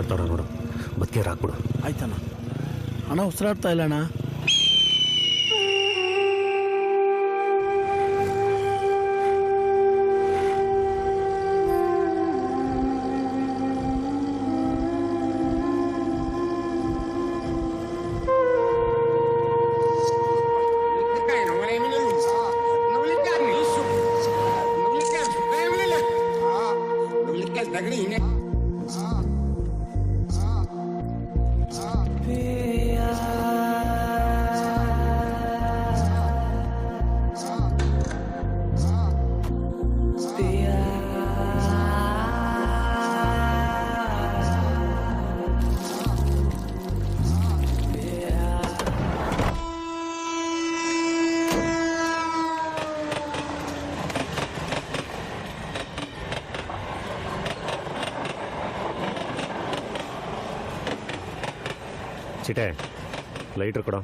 ಉಸಿರಾಡ್ತಾವ್ರ ನೋಡು, ಬದುಕೇ ಹಾಕ್ಬಿಡು. ಆಯ್ತಣ್ಣ. ಅಣ್ಣ ಉಸಿರಾಡ್ತಾ ಇಲ್ಲ ಅಣ್ಣ. ಚಿಟೆ ಲೈಟ್ರ್ ಕೊಡೋ.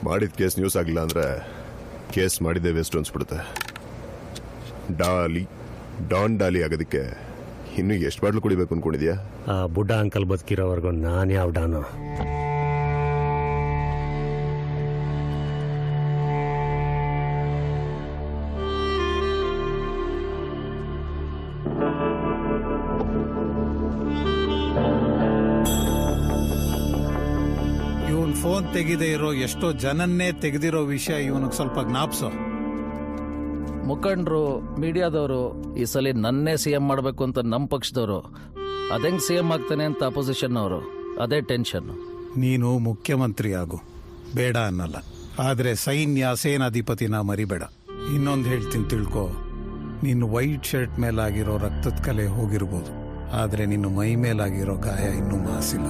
ಮಾಡಿದ ಕೇಸ್ ನ್ಯೂಸ್ ಆಗಿಲ್ಲ ಅಂದ್ರೆ ಕೇಸ್ ಮಾಡಿದ್ದೆ ವೇಸ್ಟ್ ಅನ್ಸ್ಬಿಡುತ್ತೆ. ಡಾನ್ ಡಾಲಿ ಆಗೋದಕ್ಕೆ ಇನ್ನು ಎಷ್ಟು ಬಾಟ್ಲು ಕುಡಿಬೇಕು ಅನ್ಕೊಂಡಿದ್ಯಾ? ಆ ಬುಡ್ಡ ಅಂಕಲ್ ಬದುಕಿರೋವರೆಗೂ ನಾನು ಯಾವ ಡಾನು? ಫೋನ್ ತೆಗೆದೇ ಇರೋ ಎಷ್ಟೋ ಜನನ್ನೇ ತೆಗೆದಿರೋ ವಿಷಯ ಇವನಿಗೆ ಸ್ವಲ್ಪ ಜ್ಞಾಪಿಸೋ. ಮುಖಂಡರು, ಮೀಡಿಯಾದವರು ಈ ಸಲ ನನ್ನೇ ಸಿಎಂ ಮಾಡಬೇಕು ಅಂತ ನಮ್ಮ ಪಕ್ಷದವರು, ಅದೆಂಗ್ ಸಿಎಂ ಆಗ್ತಾನೆ ಅಂತ ಅಪೋಸಿಷನ್ ಅವರು, ಅದೇ ಟೆನ್ಷನ್. ನೀನು ಮುಖ್ಯಮಂತ್ರಿ ಆಗು, ಬೇಡ ಅನ್ನಲ್ಲ. ಆದ್ರೆ ಸೈನ್ಯ ಸೇನಾಧಿಪತಿನ ಮರಿಬೇಡ. ಇನ್ನೊಂದು ಹೇಳ್ತೀನಿ ತಿಳ್ಕೊ, ನಿನ್ನ ವೈಟ್ ಶರ್ಟ್ ಮೇಲಾಗಿರೋ ರಕ್ತದ ಕಲೆ ಹೋಗಿರ್ಬೋದು, ಆದ್ರೆ ನಿನ್ನ ಮೈ ಮೇಲಾಗಿರೋ ಗಾಯ ಇನ್ನೂ ಮಾಸಿಲ್ಲ.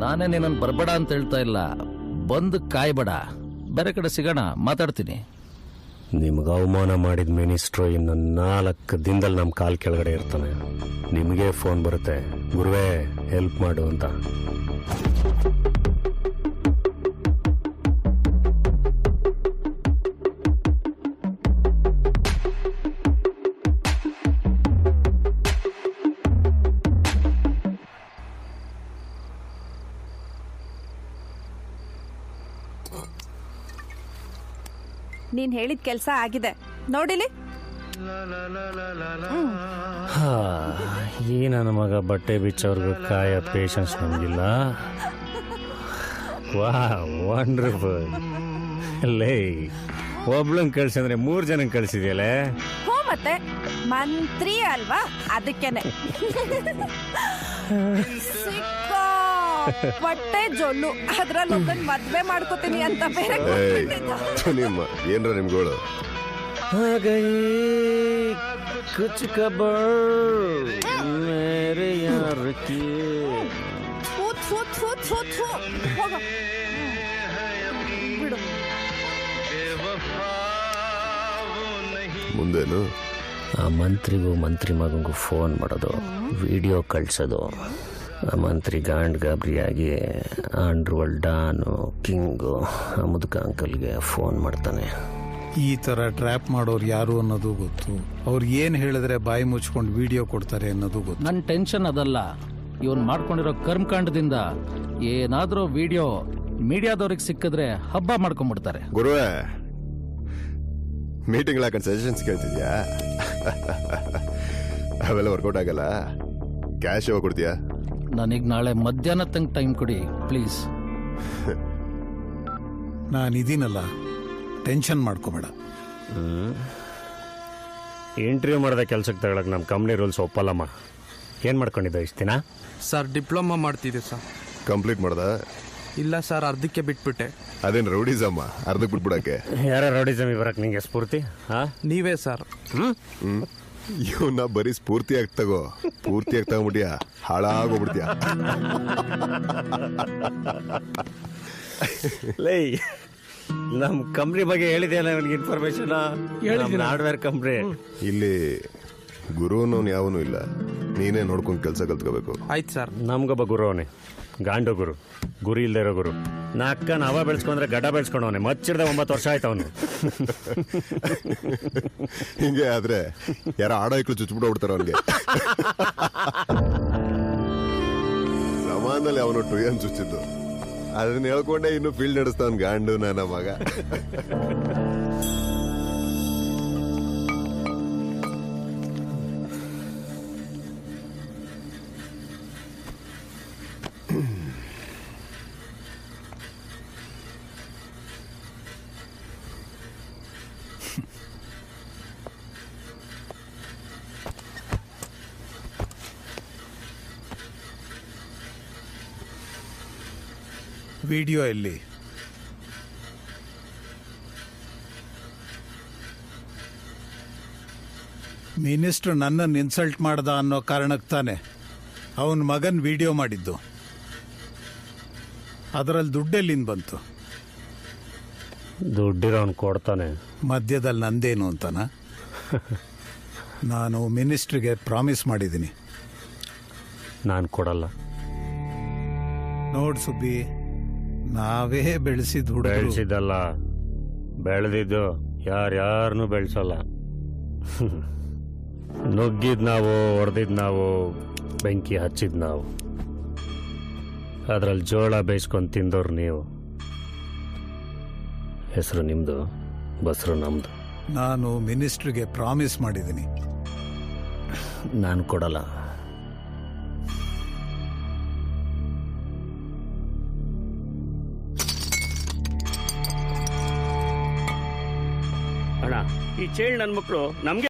ನಾನೇ ನಿನ್ನನ್ನು ಬರಬೇಡ ಅಂತ ಹೇಳ್ತಾ ಇಲ್ಲ, ಬಂದು ಕಾಯ್ಬೇಡ, ಬೇರೆ ಕಡೆ ಸಿಗೋಣ, ಮಾತಾಡ್ತೀನಿ. ನಿಮ್ಗೆ ಅವಮಾನ ಮಾಡಿದ ಮಿನಿಸ್ಟ್ರು ಇನ್ನು 4 ದಿನದಲ್ಲಿ ನಮ್ಮ ಕಾಲ್ ಕೆಳಗಡೆ ಇರ್ತಾನೆ. ನಿಮಗೆ ಫೋನ್ ಬರುತ್ತೆ, ಗುರುವೇ ಹೆಲ್ಪ್ ಮಾಡು ಅಂತ. ನೀನ್ ಹೇಳಿದ ಕೆಲಸ ಆಗಿದೆ ನೋಡಿಲಿ. ಈ ನನ್ನ ಮಗ ಬಟ್ಟೆ ಬಿಚ್ಚೋರ್ಗು ಕಾಯ ಪೇಷನ್ಸ್ ನಮಗಿಲ್ಲ. ವಾ ವಂಡರ್ಫುಲ್. ಲೇ, ಒಬ್ಳಂಗ್ ಕಳ್ಸಂದ್ರೆ 3 ಜನ ಕಳ್ಸಿದ್ಯಲ್ಲೇ. ಹೋ, ಮತ್ತೆ ಮಂತ್ರಿ ಅಲ್ವಾ, ಅದಕ್ಕೇನೆ. ಬಟ್ಟೆ ಜೊಲ್ಲು, ಅದ್ರಲ್ಲಿ ಒಬ್ಬನ್ ಮದ್ವೆ ಮಾಡ್ಕೋತೀನಿ ಅಂತ ಬೇರೆ. ಏನ್ರ ನಿಮ್ಗಳು? ಕುಚ್ ಖಬರ್ ಮೇರೆ ಯಾರ್ ಕಿ. ಮುಂದೇನು? ಆ ಮಂತ್ರಿಗೂ ಮಂತ್ರಿ ಮಗಂಗೂ ಫೋನ್ ಮಾಡೋದು, ವಿಡಿಯೋ ಕಳ್ಸೋದು. ಆ ಮಂತ್ರಿ ಗಾಂಡ್ ಗಾಬರಿಯಾಗಿ ಅಂಡರ್ವರ್ಲ್ಡ್ ಡಾನು ಕಿಂಗು ಆ ಮುದುಕ ಅಂಕಲ್ಗೆ ಫೋನ್ ಮಾಡ್ತಾನೆ. ಈ ತರ ಟ್ರ್ಯಾಪ್ ಮಾಡೋರು ಯಾರು ಅನ್ನೋದು ಗೊತ್ತು. ಅವ್ರು ಏನ್ ಹೇಳಿದ್ರೆ ಬಾಯಿ ಮುಚ್ಕೊಂಡು ವಿಡಿಯೋ ಕೊಡ್ತಾರೆ ಅನ್ನೋದು ಗೊತ್ತು. ನನ್ನ ಟೆನ್ಷನ್ ಅದಲ್ಲ, ಇವನ್ ಮಾಡ್ಕೊಂಡಿರೋ ಕರ್ಮಕಾಂಡದಿಂದ ಏನಾದ್ರೂ ವಿಡಿಯೋ ಮೀಡಿಯಾದವ್ರಿಗೆ ಸಿಕ್ಕಿದ್ರೆ ಹಬ್ಬ ಮಾಡ್ಕೊಂಡ್ಬಿಡ್ತಾರೆ. ಗುರುವೇ, ಮೀಟಿಂಗ್ ಹಾಕೊಂಡು ಸಜೆಷನ್ಸ್ ಕೇಳ್ತಿದ್ಯಾ? ಅವೆಲ್ಲ ವರ್ಕೌಟ್ ಆಗಲ್ಲ. ಕ್ಯಾಶ್ ಯಾವಾಗ ಕೊಡ್ತೀಯಾ? ನನಗೆ ನಾಳೆ ಮಧ್ಯಾಹ್ನ ತನಕ ಟೈಮ್ ಕೊಡಿ ಪ್ಲೀಸ್. ನಾನಿದ್ದೀನಲ್ಲ, ಟೆನ್ಷನ್ ಮಾಡ್ಕೋಬೇಡ. ಇಂಟರ್ವ್ಯೂ ಮಾಡಿದ ಕೆಲ್ಸಕ್ಕೆ ತಗೊಳಕ್ ನಮ್ಮ ಕಂಪ್ನಿ ರೂಲ್ಸ್ ಒಪ್ಪಲ್ಲಮ್ಮ. ಏನು ಮಾಡ್ಕೊಂಡಿದ್ದೆ ಇಷ್ಟು ದಿನ? ಸರ್ ಡಿಪ್ಲೊಮಾ ಮಾಡ್ತಿದ್ದೆ ಸರ್. ಕಂಪ್ಲೀಟ್ ಮಾಡ್ದ? ಇಲ್ಲ ಸರ್, ಅರ್ಧಕ್ಕೆ ಬಿಟ್ಬಿಟ್ಟೆ. ಅದೇನು ರೌಡಿಸಮ್ಮ ಅರ್ಧಕ್ಕೆ ಬಿಟ್ಬಿಡಕ್ಕೆ? ಯಾರ ರೌಡಿಸಮ್ ಬರಕ್ಕೆ ನಿಂಗೆ ಸ್ಫೂರ್ತಿ? ನೀವೇ ಸರ್. ಇವನ್ನ ಬರೀ ಸ್ಫೂರ್ತಿಯಾಗಿ ತಗೋ, ಪೂರ್ತಿಯಾಗಿ ತಗೊಂಬಿಟ್ಯಾ ಹಾಳಾಗೋಗ್ಬಿಡ್ತೀಯ. ಲೈ, ನಮ್ಮ ಕಂಪ್ನಿ ಬಗ್ಗೆ ಹೇಳಿದೆಯಲ್ಲ ನನಗೆ ಇನ್ಫಾರ್ಮೇಶನ್. Hardware company. ಇಲ್ಲಿ ಗುರುನು ಯಾವನು ಇಲ್ಲ, ನೀನೇ ನೋಡ್ಕೊಂಡು ಕೆಲಸ ಕಲ್ತ್ಕೋಬೇಕು. ಆಯ್ತು ಸರ್. ನಮ್ಗೊಬ್ಬ ಗುರು ಅವನೇ, ಗಾಂಡು ಗುರು, ಗುರಿ ಇಲ್ದೇ ಇರೋ ಗುರು. ನಾಕ್ಕ ನಾವ ಬೆಳೆಸ್ಕೊಂಡ್ರೆ ಗಡ್ಡ ಬೆಳೆಸ್ಕೊಂಡವನೆ ಮಚ್ಚಿಡ್ದೆ 9 ವರ್ಷ ಆಯ್ತು ಅವನು. ಹಿಂಗೆ ಆದ್ರೆ ಯಾರ ಆಡೋಕ್ಳು ಚುಚ್ಬಿಟ್ಟು ಅವನಿಗೆ. ಸಮಾನದಲ್ಲಿ ಅವನು ಟುಯನ್ ಚುಚ್ಚಿದ್ದು ಅದನ್ನ ಹೇಳ್ಕೊಂಡೆ ಇನ್ನು ಫೀಲ್ಡ್ ನಡೆಸ್ತಾವನ್ ಗಾಂಡು ನನ್ನ ಮಗ. ವಿಡಿಯೋ ಎಲ್ಲಿ? ಮಿನಿಸ್ಟರ್ ನನ್ನನ್ನು ಇನ್ಸಲ್ಟ್ ಮಾಡ್ದ ಅನ್ನೋ ಕಾರಣಕ್ಕೆ ತಾನೆ ಅವನ ಮಗನ್ ವಿಡಿಯೋ ಮಾಡಿದ್ದು. ಅದರಲ್ಲಿ ದುಡ್ಡೆಲ್ಲಿಂದ ಬಂತು? ದುಡ್ಡಿರೋನು ಕೊಡ್ತಾನೆ. ಮಧ್ಯದಲ್ಲಿ ನಂದೇನು ಅಂತನ? ನಾನು ಮಿನಿಸ್ಟ್ರಿಗೆ ಪ್ರಾಮಿಸ್ ಮಾಡಿದ್ದೀನಿ. ನಾನು ಕೊಡಲ್ಲ. ನೋಡ್ ಸುಬ್ಬಿ, ನಾವೇ ಬೆಳೆಸಿದ ಹುಡುಗರು. ಬೆಳೆಸಿದ್ದಲ್ಲ, ಬೆಳೆದಿದ್ದು ಯಾರ್ಯಾರನ್ನೂ ಬೆಳೆಸಲ್ಲ. ನುಗ್ಗಿದ್ ನಾವು, ಹೊಡೆದಿದ್ ನಾವು, ಬೆಂಕಿ ಹಚ್ಚಿದ್ ನಾವು. ಅದ್ರಲ್ಲಿ ಜೋಳ ಬೇಯಿಸ್ಕೊಂಡು ತಿಂದವ್ರು ನೀವು. ಹೆಸರು ನಿಮ್ದು, ಬಸ್ರು ನಮ್ದು. ನಾನು ಮಿನಿಸ್ಟ್ರಿಗೆ ಪ್ರಾಮಿಸ್ ಮಾಡಿದ್ದೀನಿ. ನಾನು ಕೊಡಲ್ಲ. ಅಣ್ಣ, ಈ ಚೇಳ್ ನನ್ನ ಮಕ್ಕಳು ನಮ್ಗೆ